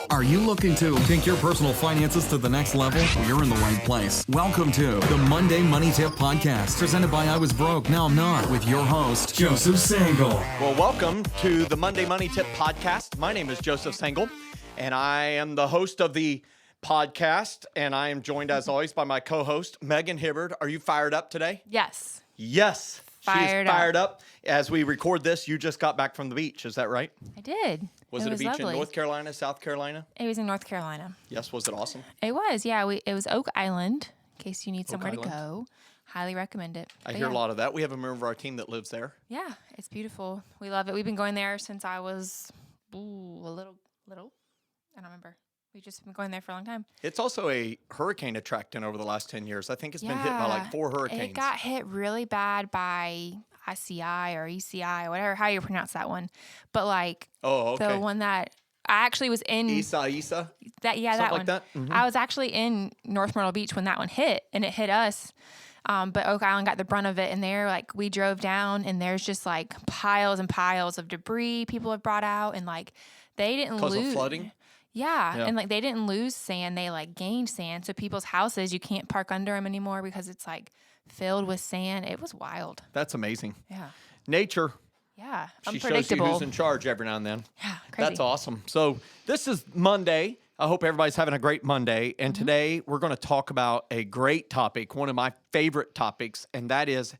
Are you looking to take your personal finances to the next level? Well, you're in the right place. Welcome to the Monday Money Tip Podcast, presented by I Was Broke, Now I'm Not, with your host, Joseph Sangle. Well, welcome to the Monday Money Tip Podcast. My name is Joseph Sangle, and I am the host of the podcast, and I am joined, as always, by my co-host, Megan Hibbard. Are you fired up today? Yes. Yes. Fired She's fired up. As we record this, you just got back from the beach. Is that right? I did. Was it a beach lovely. in North Carolina, South Carolina? It was in North Carolina. Yes. Was it awesome? It was, yeah. It was Oak Island, in case you need somewhere to Island. go. Highly recommend it. I But hear yeah. a lot of that. We have a member of our team that lives there. Yeah, it's beautiful. We love it. We've been going there since I was a little. I don't remember. We've just been going there for a long time. It's also a hurricane attractant over the last 10 years. I think it's been hit by like 4 hurricanes. It got hit really bad by ICI or ECI, whatever, how you pronounce that one. But like the one that I actually was in. Isa? That Something that like one. that? Mm-hmm. I was actually in North Myrtle Beach when that one hit, and it hit us. But Oak Island got the brunt of it, and there, like, we drove down, and there's just like piles and piles of debris people have brought out, and like they didn't lose Because of flooding? Yeah, and like they didn't lose sand; they like gained sand. So people's houses, you can't park under them anymore because it's like filled with sand. It was wild. That's amazing. Yeah, Nature. yeah, She shows you unpredictable. who's in charge every now and then. Yeah, crazy. That's awesome. So this is Monday. I hope everybody's having a great Monday. And today we're going to talk about a great topic, one of my favorite topics, and that is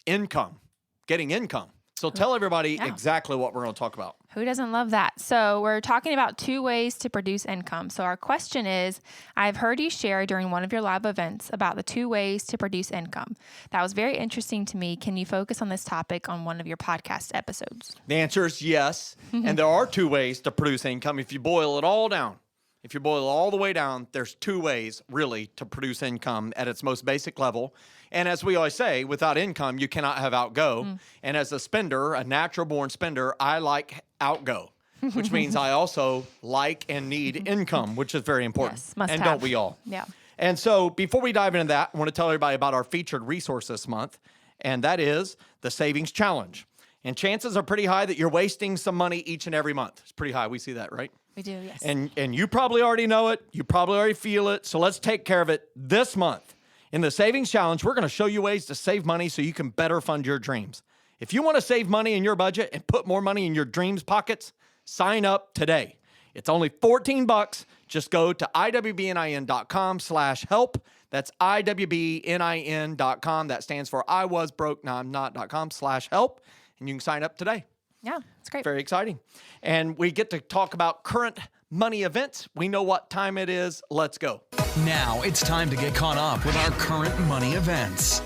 income, getting income. So tell everybody exactly what we're going to talk about. Who doesn't love that? So we're talking about 2 ways to produce income. So our question is, I've heard you share during one of your live events about the 2 ways to produce income. That was very interesting to me. Can you focus on this topic on one of your podcast episodes? The answer is yes. And there are 2 ways to produce income. If you boil it all down, if you boil it all the way down, there's 2 ways really to produce income at its most basic level. And as we always say, without income, you cannot have outgo. And as a spender, a natural born spender, I like outgo, which means I also like and need income, which is very important. Yes, must and have. don't we all? Yeah. And so before we dive into that, I want to tell everybody about our featured resource this month, and that is the Savings Challenge. And chances are pretty high that you're wasting some money each and every month. It's pretty high. We see that, right? We do, yes. And you probably already know it. You probably already feel it. So let's take care of it this month. In the Savings Challenge, we're going to show you ways to save money so you can better fund your dreams. If you want to save money in your budget and put more money in your dreams pockets, sign up today. It's only $14. Just go to iwbnin.com/help. That's iwbnin.com. That stands for I was broke, now I'm not.com/help. And you can sign up today. Yeah, it's great. Very exciting. And we get to talk about current money events. We know what time it is. Let's go. Now it's time to get caught up with our current money events.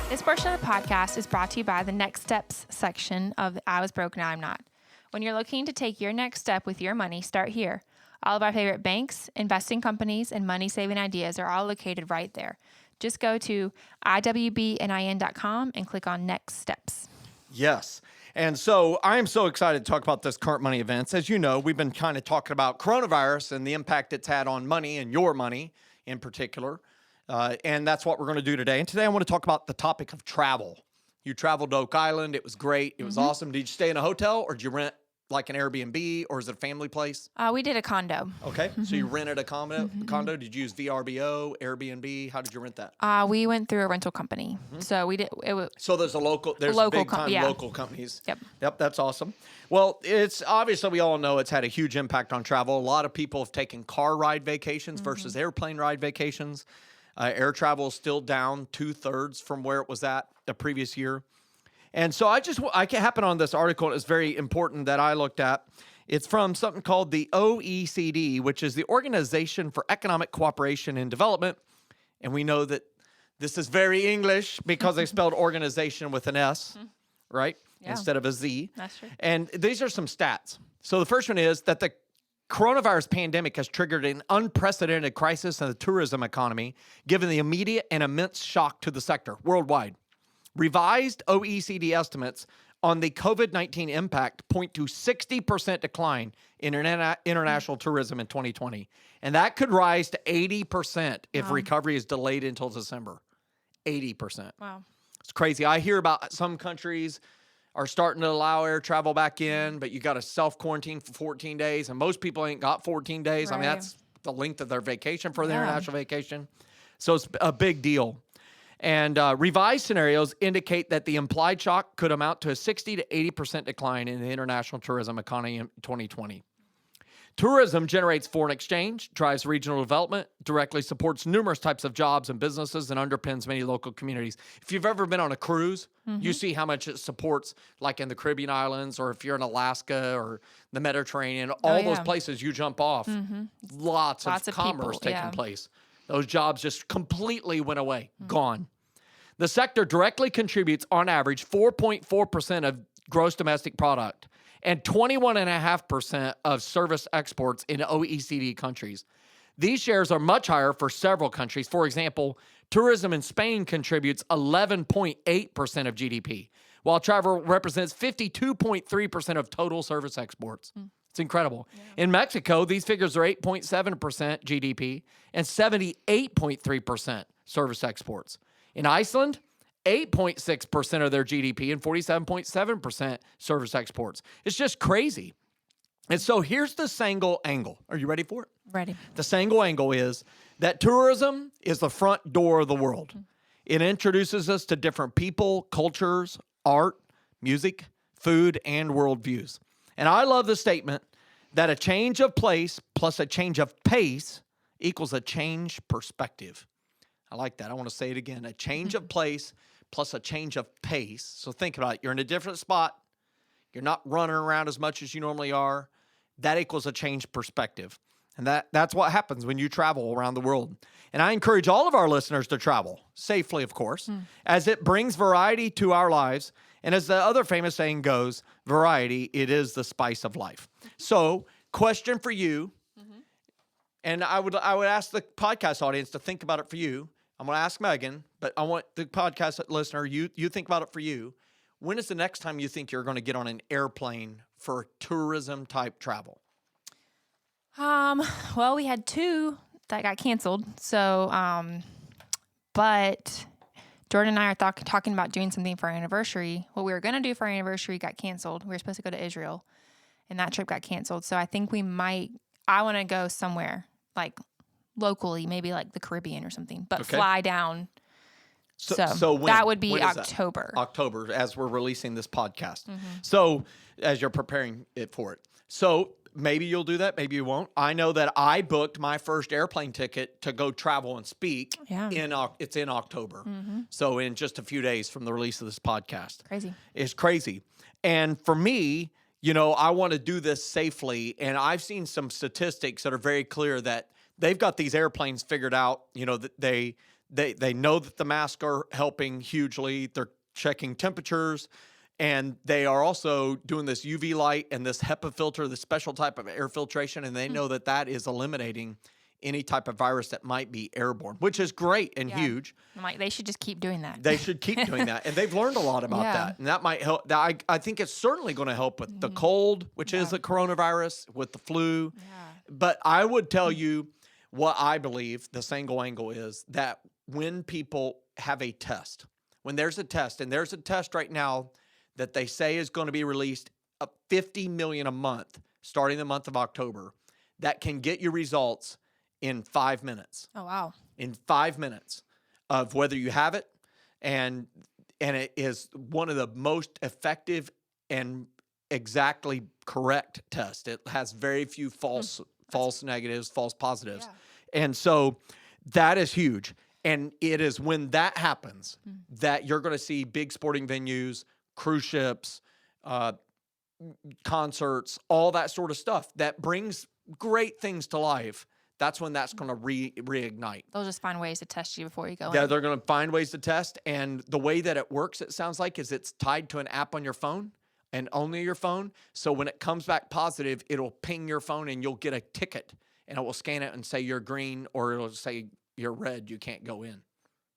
This portion of the podcast is brought to you by the Next Steps section of the I Was Broke, Now I'm Not. When you're looking to take your next step with your money, start here. All of our favorite banks, investing companies, and money-saving ideas are all located right there. Just go to iwbnin.com and click on Next Steps. Yes. And so I am so excited to talk about this current money events. As you know, we've been kind of talking about coronavirus and the impact it's had on money and your money in particular. And that's what we're going to do today. And today I want to talk about the topic of travel. You traveled to Oak Island. It was great. It was awesome. Did you stay in a hotel or did you rent like an Airbnb or is it a family place? We did a condo. Okay. So you rented a condo. Did you use VRBO, Airbnb? How did you rent that? We went through a rental company. So we did. So there's local big time local companies. Yep. That's awesome. Well, it's obviously we all know it's had a huge impact on travel. A lot of people have taken car ride vacations versus airplane ride vacations. Air travel is still down 2/3 from where it was at the previous year. And so I happened on this article. It's very important that I looked at. It's from something called the OECD, which is the Organization for Economic Cooperation and Development. And we know that this is very English because they spelled organization with an S, right? Yeah. Instead of a Z. That's true. And these are some stats. So the first one is that the coronavirus pandemic has triggered an unprecedented crisis in the tourism economy, given the immediate and immense shock to the sector worldwide. Revised OECD estimates on the COVID-19 impact point to 60% decline in international tourism in 2020. And that could rise to 80% if recovery is delayed until December. 80%. Wow. It's crazy. I hear about some countries are starting to allow air travel back in, but you got to self-quarantine for 14 days, and most people ain't got 14 days. Right. I mean, that's the length of their vacation for their international vacation. So it's a big deal. And revised scenarios indicate that the implied shock could amount to a 60 to 80% decline in the international tourism economy in 2020. Tourism generates foreign exchange, drives regional development, directly supports numerous types of jobs and businesses, and underpins many local communities. If you've ever been on a cruise, you see how much it supports, like in the Caribbean islands, or if you're in Alaska or the Mediterranean, all those places you jump off, lots of commerce taking place. Those jobs just completely went away, gone. The sector directly contributes, on average, 4.4% of gross domestic product and 21.5% of service exports in OECD countries. These shares are much higher for several countries. For example, tourism in Spain contributes 11.8% of GDP, while travel represents 52.3% of total service exports. It's incredible. Yeah. In Mexico, these figures are 8.7% GDP and 78.3% service exports. In Iceland, 8.6% of their GDP and 47.7% service exports. It's just crazy. And so here's the Sangl angle. Are you ready for it? Ready. The Sangl angle is that tourism is the front door of the world. It introduces us to different people, cultures, art, music, food, and worldviews. And I love the statement that a change of place plus a change of pace equals a change perspective. I like that. I want to say it again. A change of place plus a change of pace. So think about it. You're in a different spot. You're not running around as much as you normally are. That equals a change perspective. And that's what happens when you travel around the world. And I encourage all of our listeners to travel, safely, of course, as it brings variety to our lives. And as the other famous saying goes, variety, it is the spice of life. So, question for you, and I would ask the podcast audience to think about it for you. I'm going to ask Megan, but I want the podcast listener, you think about it for you. When is the next time you think you're going to get on an airplane for tourism type travel? Well, we had 2 that got canceled. So, but Jordan and I are talking about doing something for our anniversary. What we were going to do for our anniversary got canceled. We were supposed to go to Israel, and that trip got canceled. So I think I want to go somewhere like locally, maybe like the Caribbean or something, but fly down. So when, that would be October. October, as we're releasing this podcast. So as you're preparing for it. So maybe you'll do that. Maybe you won't. I know that I booked my first airplane ticket to go travel and speak. Yeah. It's in October. So in just a few days from the release of this podcast. Crazy. It's crazy. And for me, I want to do this safely. And I've seen some statistics that are very clear that they've got these airplanes figured out, that they know that the masks are helping hugely. They're checking temperatures, and they are also doing this UV light and this HEPA filter, this special type of air filtration, and they know that is eliminating any type of virus that might be airborne, which is great and huge. I'm like, they should just keep doing that. They should keep doing that, and they've learned a lot about that, and that might help. I think it's certainly going to help with the cold, which is the coronavirus, with the flu. Yeah. But I would tell you what I believe the Sangl angle is, that when people have a test, when there's a test, and there's a test right now that they say is going to be released, 50 million a month, starting the month of October, that can get you results in 5 minutes. Oh, wow. In 5 minutes of whether you have it, and it is one of the most effective and exactly correct tests. It has very few false negatives, false positives. Yeah. And so that is huge. And it is when that happens that you're going to see big sporting venues, cruise ships, concerts, all that sort of stuff that brings great things to life. That's when that's going to reignite. They'll just find ways to test you before you go in. Yeah, they're going to find ways to test. And the way that it works, it sounds like, is it's tied to an app on your phone and only your phone. So when it comes back positive, it'll ping your phone and you'll get a ticket. And it will scan it and say you're green, or it'll say you're red, you can't go in.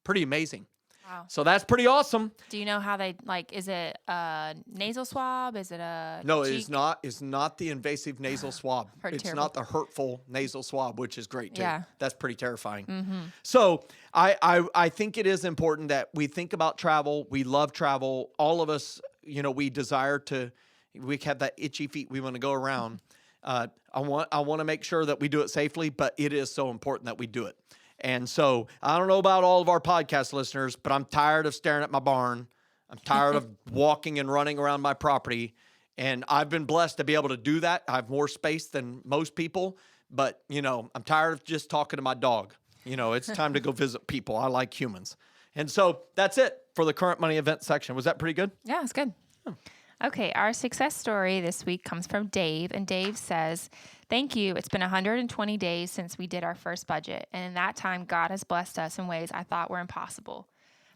Pretty amazing. Wow. So that's pretty awesome. Do you know how they, is it a nasal swab? Is it a No, cheek? It's not the invasive nasal swab. It's terrible. Not the hurtful nasal swab, which is great too. Yeah. That's pretty terrifying. So I think it is important that we think about travel. We love travel. All of us we desire to, we have that itchy feet we want to go around. I want to make sure that we do it safely, but it is so important that we do it. And so I don't know about all of our podcast listeners, but I'm tired of staring at my barn. I'm tired of walking and running around my property. And I've been blessed to be able to do that. I have more space than most people, but I'm tired of just talking to my dog. It's time to go visit people. I like humans. And so that's it for the current money event section. Was that pretty good? Yeah, it's good. Oh. Okay, our success story this week comes from Dave, and Dave says, "Thank you. It's been 120 days since we did our first budget, and in that time, God has blessed us in ways I thought were impossible.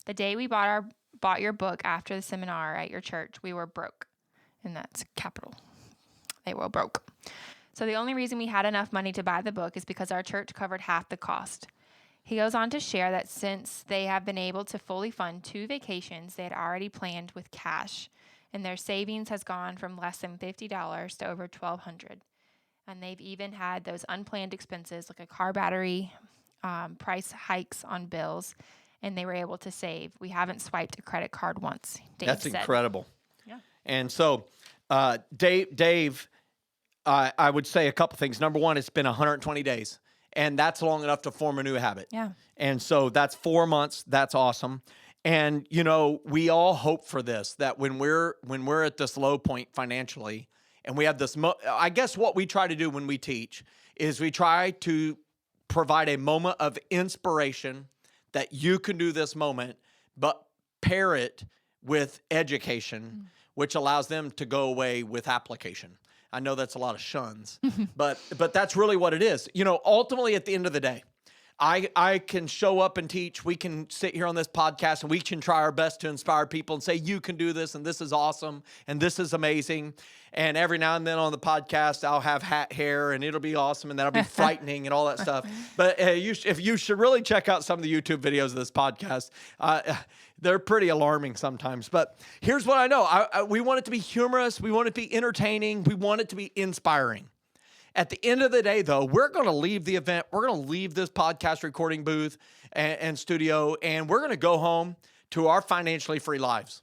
The day we bought your book after the seminar at your church, we were broke." And that's capital. They were broke. "So the only reason we had enough money to buy the book is because our church covered half the cost." He goes on to share that since they have been able to fully fund 2 vacations they had already planned with cash, and their savings has gone from less than $50 to over $1,200. And they've even had those unplanned expenses like a car battery, price hikes on bills, and they were able to save. "We haven't swiped a credit card once," Dave said. That's incredible. Yeah. And so, Dave, I would say a couple things. Number one, it's been 120 days. And that's long enough to form a new habit. Yeah. And so that's 4 months. That's awesome. And, we all hope for this, that when we're at this low point financially and we have this, I guess what we try to do when we teach is we try to provide a moment of inspiration that you can do this moment, but pair it with education, which allows them to go away with application. I know that's a lot of shuns, but that's really what it is. Ultimately at the end of the day, I can show up and teach. We can sit here on this podcast and we can try our best to inspire people and say, you can do this and this is awesome and this is amazing. And every now and then on the podcast, I'll have hat hair and it'll be awesome and that'll be frightening and all that stuff. But if you should really check out some of the YouTube videos of this podcast. They're pretty alarming sometimes. But here's what I know. We want it to be humorous. We want it to be entertaining. We want it to be inspiring. At the end of the day, though, we're going to leave the event. We're going to leave this podcast recording booth and studio, and we're going to go home to our financially free lives.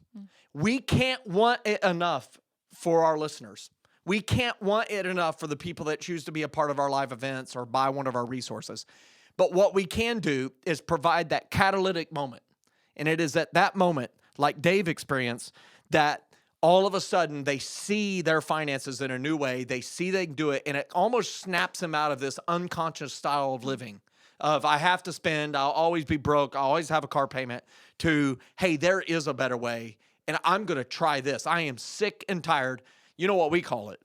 We can't want it enough for our listeners. We can't want it enough for the people that choose to be a part of our live events or buy one of our resources. But what we can do is provide that catalytic moment. And it is at that moment, like Dave experienced, that all of a sudden they see their finances in a new way. They see they can do it, and it almost snaps them out of this unconscious style of living of I have to spend, I'll always be broke, I'll always have a car payment, to, hey, there is a better way, and I'm going to try this. I am sick and tired. You know what we call it?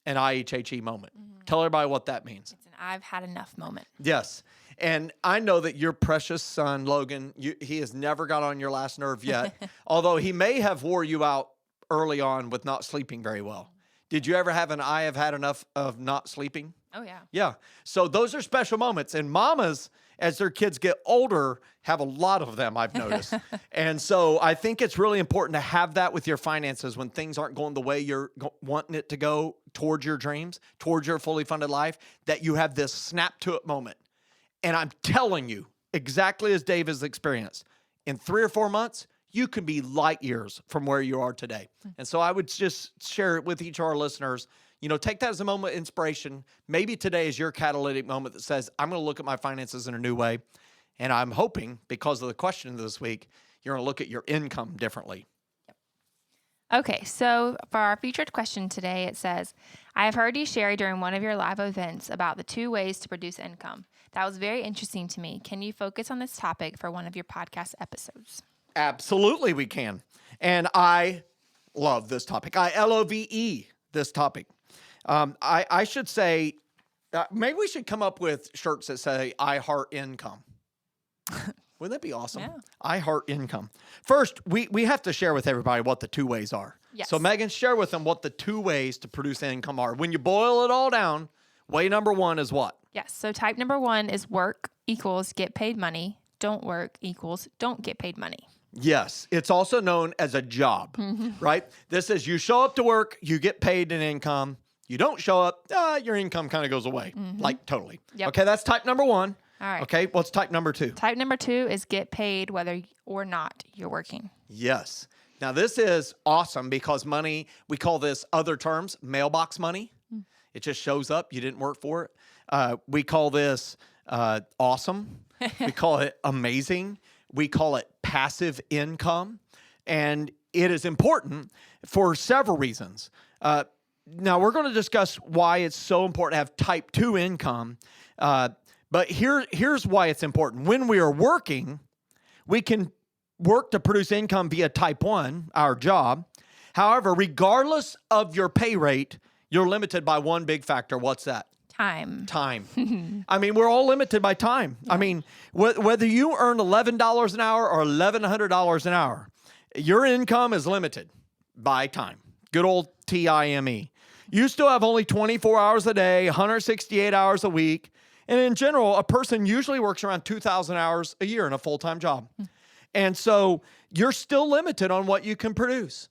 An IHHE moment. Tell everybody what that means. It's an I've had enough moment. Yes. And I know that your precious son, Logan, he has never got on your last nerve yet, although he may have wore you out early on with not sleeping very well. Did you ever have an I have had enough of not sleeping? Oh, yeah. Yeah. So those are special moments. And mamas, as their kids get older, have a lot of them, I've noticed. And so I think it's really important to have that with your finances when things aren't going the way you're wanting it to go towards your dreams, towards your fully funded life, that you have this snap to it moment. And I'm telling you, exactly as Dave has experienced, in 3 or 4 months, you can be light years from where you are today. And so I would just share it with each of our listeners. Take that as a moment of inspiration. Maybe today is your catalytic moment that says, I'm going to look at my finances in a new way. And I'm hoping, because of the question this week, you're going to look at your income differently. Okay, so for our featured question today, it says, I have heard you share during one of your live events about the 2 ways to produce income. That was very interesting to me. Can you focus on this topic for one of your podcast episodes? Absolutely, we can. And I love this topic. I LOVE this topic. I should say, maybe we should come up with shirts that say, I heart income. Wouldn't that be awesome? Yeah. I heart income. First, we have to share with everybody what the 2 ways are. Yes. So Megan, share with them what the 2 ways to produce income are. When you boil it all down, way number 1 is what? Yes. So type number 1 is work equals get paid money. Don't work equals don't get paid money. Yes. It's also known as a job, right? This is you show up to work, you get paid an income. You don't show up, your income kind of goes away, like totally. Yep. Okay, that's type number 1. All right. Okay, what's type number 2? Type number 2 is get paid whether or not you're working. Yes. Now, this is awesome because money, we call this other terms, mailbox money. It just shows up. You didn't work for it. We call this awesome. We call it amazing. We call it passive income. And it is important for several reasons. Now, we're going to discuss why it's so important to have type 2 income. But here's why it's important. When we are working, we can work to produce income via type 1, our job. However, regardless of your pay rate, you're limited by one big factor. What's that? Time. I mean, we're all limited by time. Yeah. I mean, whether you earn $11 an hour or $1,100 an hour, your income is limited by time. Good old TIME. You still have only 24 hours a day, 168 hours a week. And in general, a person usually works around 2,000 hours a year in a full-time job. And so you're still limited on what you can produce.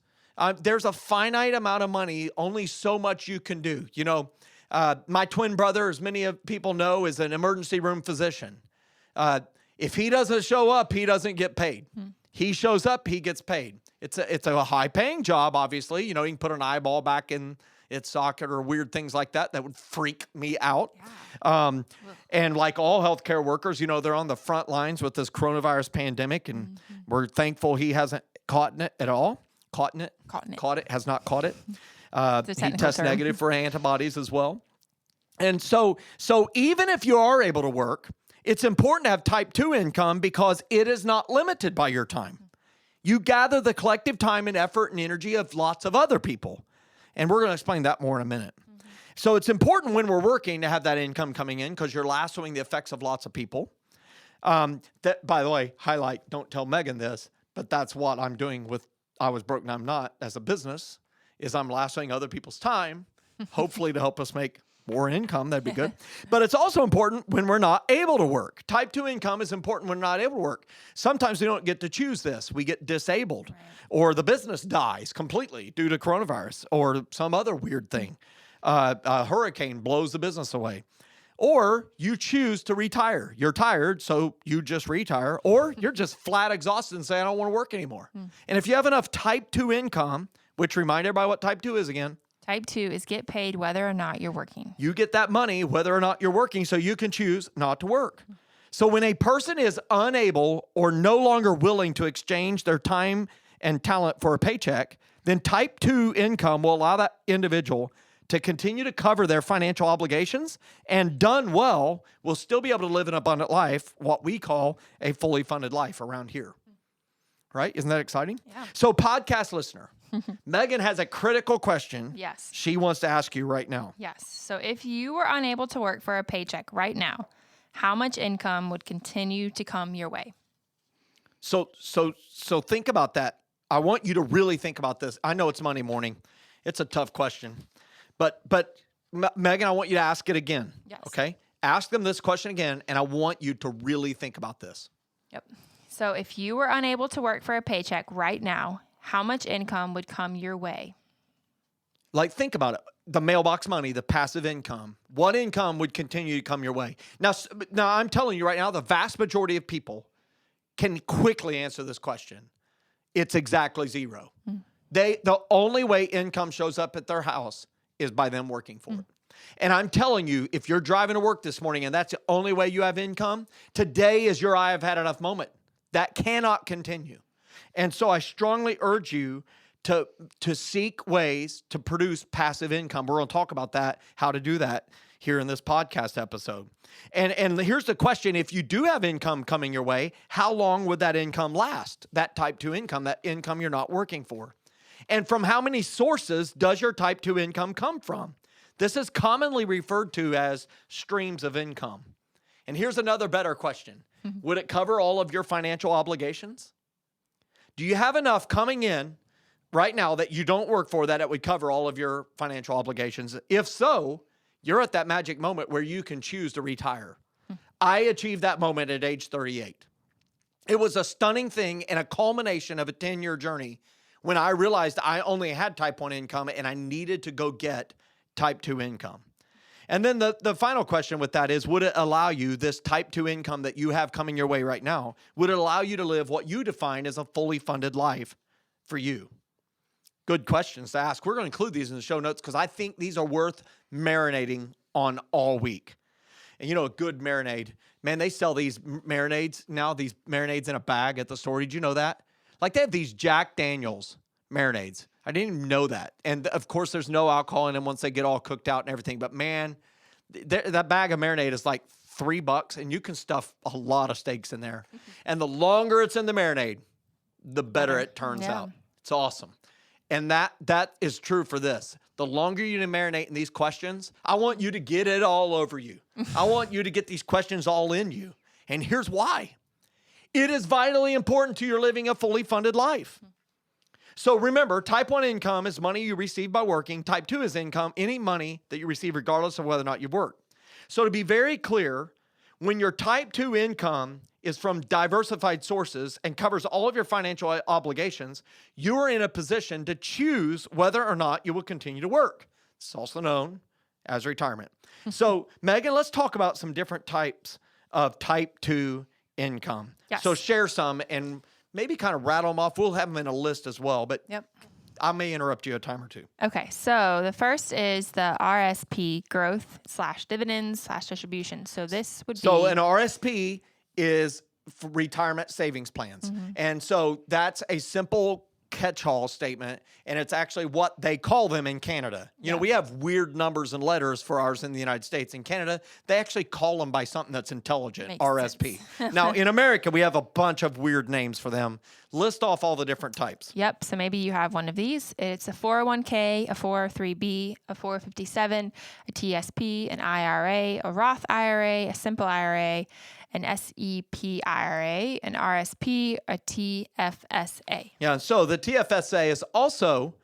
There's a finite amount of money, only so much you can do. You know, my twin brother, as many of people know, is an emergency room physician. If he doesn't show up, he doesn't get paid. He shows up, he gets paid. It's a high-paying job, obviously. You know, you can put an eyeball back in its socket or weird things like that would freak me out. Yeah. And like all healthcare workers, you know, they're on the front lines with this coronavirus pandemic, and we're thankful he hasn't caught it at all. Caught it, has not caught it. He tests negative for antibodies as well. And so even if you are able to work, it's important to have type 2 income because it is not limited by your time. You gather the collective time and effort and energy of lots of other people. And we're going to explain that more in a minute. So it's important when we're working to have that income coming in because you're lassoing the effects of lots of people. That, by the way, highlight, don't tell Megan this, but that's what I'm doing with I Was Broke Now I'm Not as a business, is I'm lassoing other people's time, hopefully to help us make more income. That'd be good. But it's also important when we're not able to work. Type 2 income is important when we're not able to work. Sometimes we don't get to choose this. We get disabled, or the business dies completely due to coronavirus or some other weird thing. A hurricane blows the business away. Or you choose to retire. You're tired, so you just retire. Or you're just flat exhausted and say, I don't want to work anymore. And if you have enough type 2 income, which remind everybody what type 2 is again. Type 2 is get paid whether or not you're working. You get that money whether or not you're working, so you can choose not to work. So when a person is unable or no longer willing to exchange their time and talent for a paycheck, then type 2 income will allow that individual to continue to cover their financial obligations, and done well, will still be able to live an abundant life, what we call a fully funded life around here. Right? Isn't that exciting? Yeah. So podcast listener, Megan has a critical question. Yes. She wants to ask you right now. Yes. So if you were unable to work for a paycheck right now, how much income would continue to come your way? So think about that. I want you to really think about this. I know it's Monday morning. It's a tough question. But Megan, I want you to ask it again. Yes. Okay? Ask them this question again, and I want you to really think about this. Yep. So if you were unable to work for a paycheck right now, how much income would come your way? Like, think about it. The mailbox money, the passive income. What income would continue to come your way? Now I'm telling you right now, the vast majority of people can quickly answer this question. It's exactly zero. The only way income shows up at their house is by them working for it. And I'm telling you, if you're driving to work this morning and that's the only way you have income, today is your I have had enough moment. That cannot continue. And so I strongly urge you to seek ways to produce passive income. We're going to talk about that, how to do that here in this podcast episode. And here's the question. If you do have income coming your way, how long would that income last? That type 2 income, that income you're not working for. And from how many sources does your type 2 income come from? This is commonly referred to as streams of income. And here's another better question. Would it cover all of your financial obligations? Do you have enough coming in right now that you don't work for that it would cover all of your financial obligations? If so, you're at that magic moment where you can choose to retire. I achieved that moment at age 38. It was a stunning thing and a culmination of a 10-year journey when I realized I only had type 1 income and I needed to go get type 2 income. And then the final question with that is, would it allow you, this type 2 income that you have coming your way right now, would it allow you to live what you define as a fully funded life for you? Good questions to ask. We're going to include these in the show notes because I think these are worth marinating on all week. And you know, a good marinade, man, they sell these marinades now, these marinades in a bag at the store. Did you know that? Like they have these Jack Daniels marinades. I didn't even know that. And of course, there's no alcohol in them once they get all cooked out and everything. But man, that bag of marinade is like $3 and you can stuff a lot of steaks in there. And the longer it's in the marinade, the better it turns out. It's awesome. And that is true for this. The longer you marinate in these questions, I want you to get it all over you. I want you to get these questions all in you. And here's why. It is vitally important to your living a fully funded life. So remember, type 1 income is money you receive by working. Type 2 is income, any money that you receive regardless of whether or not you've worked. So to be very clear, when your type 2 income is from diversified sources and covers all of your financial obligations, you are in a position to choose whether or not you will continue to work. It's also known as retirement. So, Megan, let's talk about some different types of type 2 income. Yes. So share some and maybe kind of rattle them off. We'll have them in a list as well, but I may interrupt you a time or two. Okay, so the first is the RSP, growth / dividends / distribution. So this would be... So an RSP is for retirement savings plans. And so that's a simple catch-all statement, and it's actually what they call them in Canada. You know, we have weird numbers and letters for ours in the United States. In Canada, they actually call them by something that's intelligent, makes RSP. Now, in America, we have a bunch of weird names for them. List off all the different types. Yep, so maybe you have one of these. It's a 401k, a 403b, a 457, a TSP, an IRA, a Roth IRA, a simple IRA, an SEP IRA, an RSP, a TFSA. Yeah, so the TFSA is also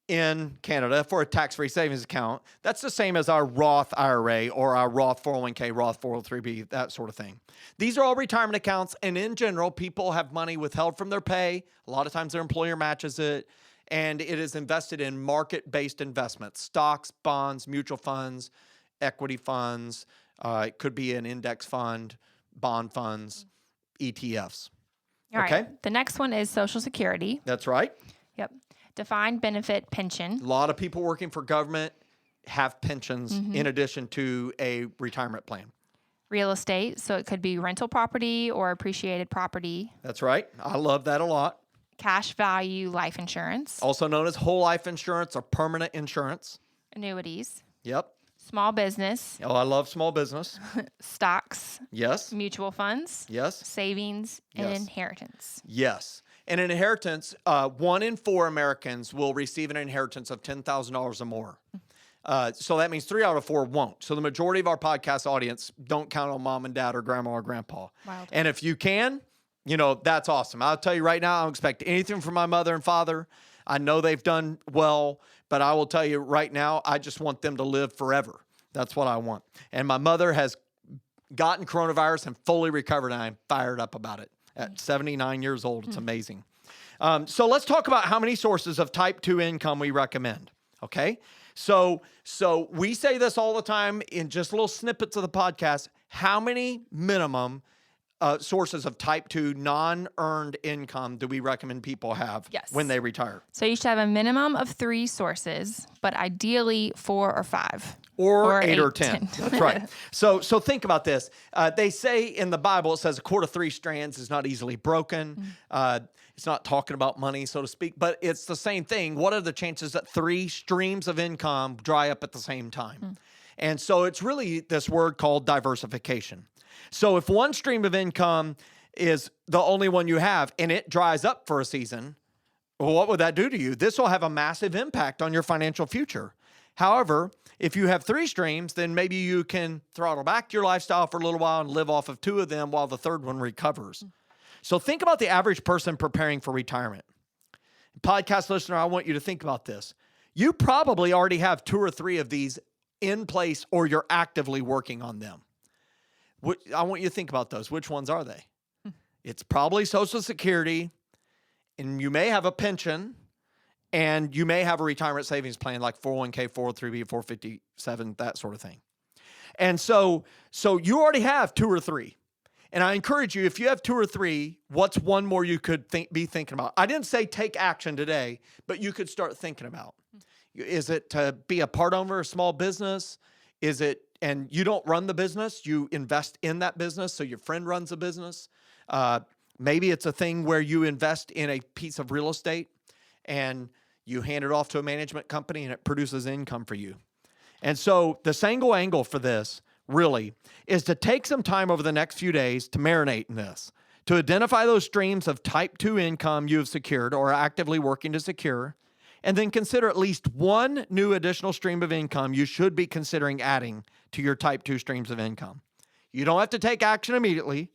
in Canada for a tax-free savings account. That's the same as our Roth IRA or our Roth 401k, Roth 403b, that sort of thing. These are all retirement accounts, and in general, people have money withheld from their pay. A lot of times their employer matches it, and it is invested in market-based investments, stocks, bonds, mutual funds, equity funds. It could be an index fund, bond funds, ETFs. All right. The next one is Social Security. That's right. Yep. Defined benefit pension. A lot of people working for government have pensions in addition to a retirement plan. Real estate. So it could be rental property or appreciated property. That's right. I love that a lot. Cash value life insurance. Also known as whole life insurance or permanent insurance. Annuities. Yep. Small business. Oh, I love small business. Stocks. Yes. Mutual funds. Yes. Savings and inheritance. Yes. And an inheritance, 1 in 4 Americans will receive an inheritance of $10,000 or more. So that means 3 out of 4 won't. So the majority of our podcast audience don't count on mom and dad or grandma or grandpa. Wild. And if you can, you know, that's awesome. I'll tell you right now, I don't expect anything from my mother and father. I know they've done well, but I will tell you right now, I just want them to live forever. That's what I want. And my mother has gotten coronavirus and fully recovered, and I'm fired up about it. At 79 years old, it's amazing. So let's talk about how many sources of type 2 income we recommend, okay? So we say this all the time in just little snippets of the podcast. How many minimum sources of type 2 non-earned income do we recommend people have when they retire? So you should have a minimum of 3 sources, but ideally 4 or 5. Or 8 or 10. That's right. So think about this. They say in the Bible, it says a cord of 3 strands is not easily broken. It's not talking about money, so to speak, but it's the same thing. What are the chances that 3 streams of income dry up at the same time? And so it's really this word called diversification. So if one stream of income is the only one you have and it dries up for a season, well, what would that do to you? This will have a massive impact on your financial future. However, if you have 3 streams, then maybe you can throttle back your lifestyle for a little while and live off of 2 of them while the third one recovers. So think about the average person preparing for retirement. Podcast listener, I want you to think about this. You probably already have 2 or 3 of these in place, or you're actively working on them. I want you to think about those. Which ones are they? It's probably Social Security, and you may have a pension, and you may have a retirement savings plan like 401k, 403b, 457, that sort of thing. And so you already have 2 or 3. And I encourage you, if you have 2 or 3, what's one more you could be thinking about? I didn't say take action today, but you could start thinking about. Is it to be a part owner of a small business? Is it, and you don't run the business, you invest in that business, so your friend runs a business. Maybe it's a thing where you invest in a piece of real estate and you hand it off to a management company and it produces income for you. And so the single angle for this really is to take some time over the next few days to marinate in this, to identify those streams of type 2 income you have secured or are actively working to secure, and then consider at least one new additional stream of income you should be considering adding to your type 2 streams of income. You don't have to take action immediately,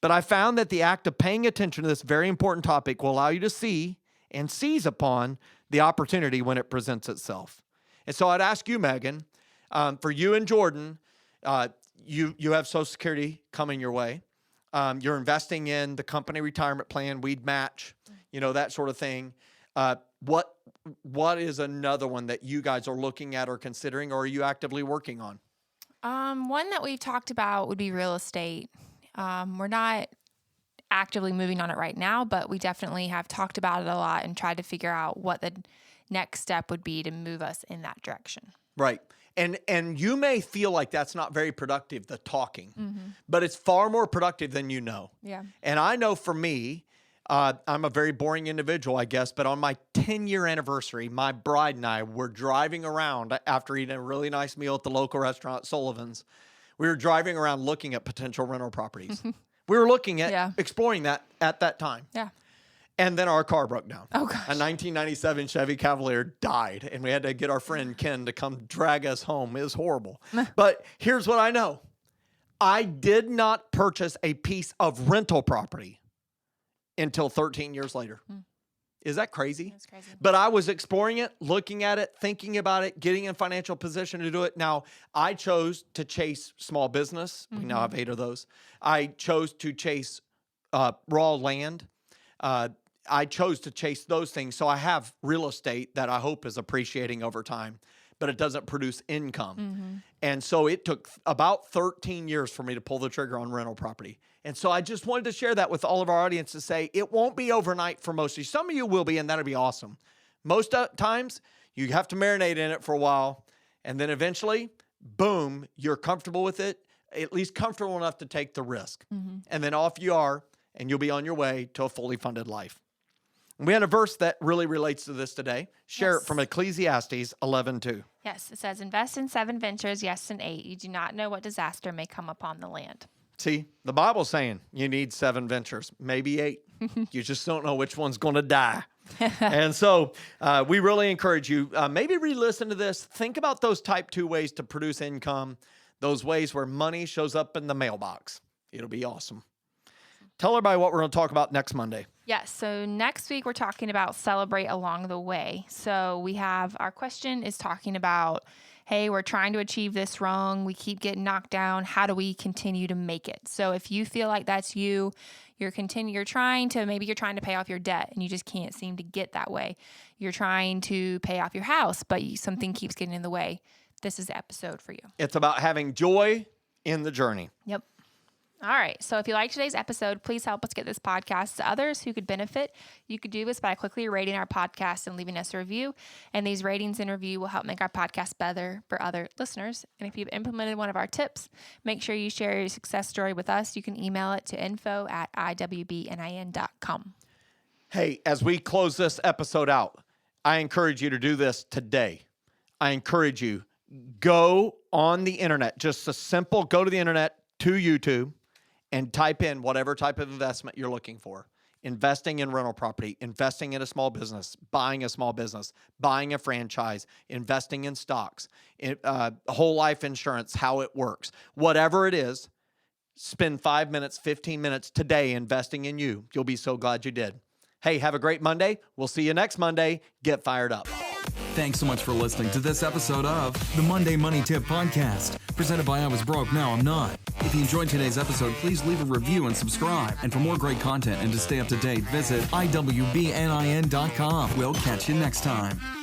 but I found that the act of paying attention to this very important topic will allow you to see and seize upon the opportunity when it presents itself. And so I'd ask you, Megan, for you and Jordan, you have Social Security coming your way. You're investing in the company retirement plan, we'd match, that sort of thing. What is another one that you guys are looking at or considering, or are you actively working on? One that we've talked about would be real estate. We're not actively moving on it right now, but we definitely have talked about it a lot and tried to figure out what the next step would be to move us in that direction. Right. And you may feel like that's not very productive, the talking, but it's far more productive than you know. Yeah. And I know for me, I'm a very boring individual, I guess, but on my 10-year anniversary, my bride and I were driving around after eating a really nice meal at the local restaurant, Sullivan's. We were driving around looking at potential rental properties. We were looking at exploring that at that time. Yeah. And then our car broke down. Oh, gosh. A 1997 Chevy Cavalier died, and we had to get our friend Ken to come drag us home. It was horrible. But here's what I know. I did not purchase a piece of rental property until 13 years later. Is that crazy? That's crazy. But I was exploring it, looking at it, thinking about it, getting in financial position to do it. Now, I chose to chase small business. We now have 8 of those. I chose to chase raw land. I chose to chase those things. So I have real estate that I hope is appreciating over time, but it doesn't produce income. And so it took about 13 years for me to pull the trigger on rental property. And so I just wanted to share that with all of our audience to say it won't be overnight for most of you. Some of you will be, and that'll be awesome. Most times you have to marinate in it for a while, and then eventually, boom, you're comfortable with it, at least comfortable enough to take the risk. And then off you are, and you'll be on your way to a fully funded life. And we had a verse that really relates to this today. Share it from Ecclesiastes 11:2. Yes, it says, invest in 7 ventures, yes, in 8. You do not know what disaster may come upon the land. See, the Bible's saying you need 7 ventures, maybe 8. You just don't know which one's going to die. And so we really encourage you, maybe re-listen to this. Think about those type 2 ways to produce income, those ways where money shows up in the mailbox. It'll be awesome. Tell everybody what we're going to talk about next Monday. Yes. So next week, we're talking about celebrate along the way. So we have our question is talking about, hey, we're trying to achieve this wrong. We keep getting knocked down. How do we continue to make it? So if you feel like that's you're trying to pay off your debt and you just can't seem to get that way. You're trying to pay off your house, but something keeps getting in the way. This is the episode for you. It's about having joy in the journey. Yep. All right. So if you like today's episode, please help us get this podcast to others who could benefit. You could do this by quickly rating our podcast and leaving us a review. And these ratings and review will help make our podcast better for other listeners. And if you've implemented one of our tips, make sure you share your success story with us. You can email it to info@iwbnin.com. Hey, as we close this episode out, I encourage you to do this today. I encourage you, go on the internet, just a simple, go to the internet, to YouTube, and type in whatever type of investment you're looking for. Investing in rental property, investing in a small business, buying a small business, buying a franchise, investing in stocks, whole life insurance, how it works. Whatever it is, spend 5 minutes, 15 minutes today investing in you. You'll be so glad you did. Hey, have a great Monday. We'll see you next Monday. Get fired up. Thanks so much for listening to this episode of the Monday Money Tip Podcast, presented by I Was Broke, Now I'm Not. If you enjoyed today's episode, please leave a review and subscribe. And for more great content and to stay up to date, visit iwbnin.com. We'll catch you next time.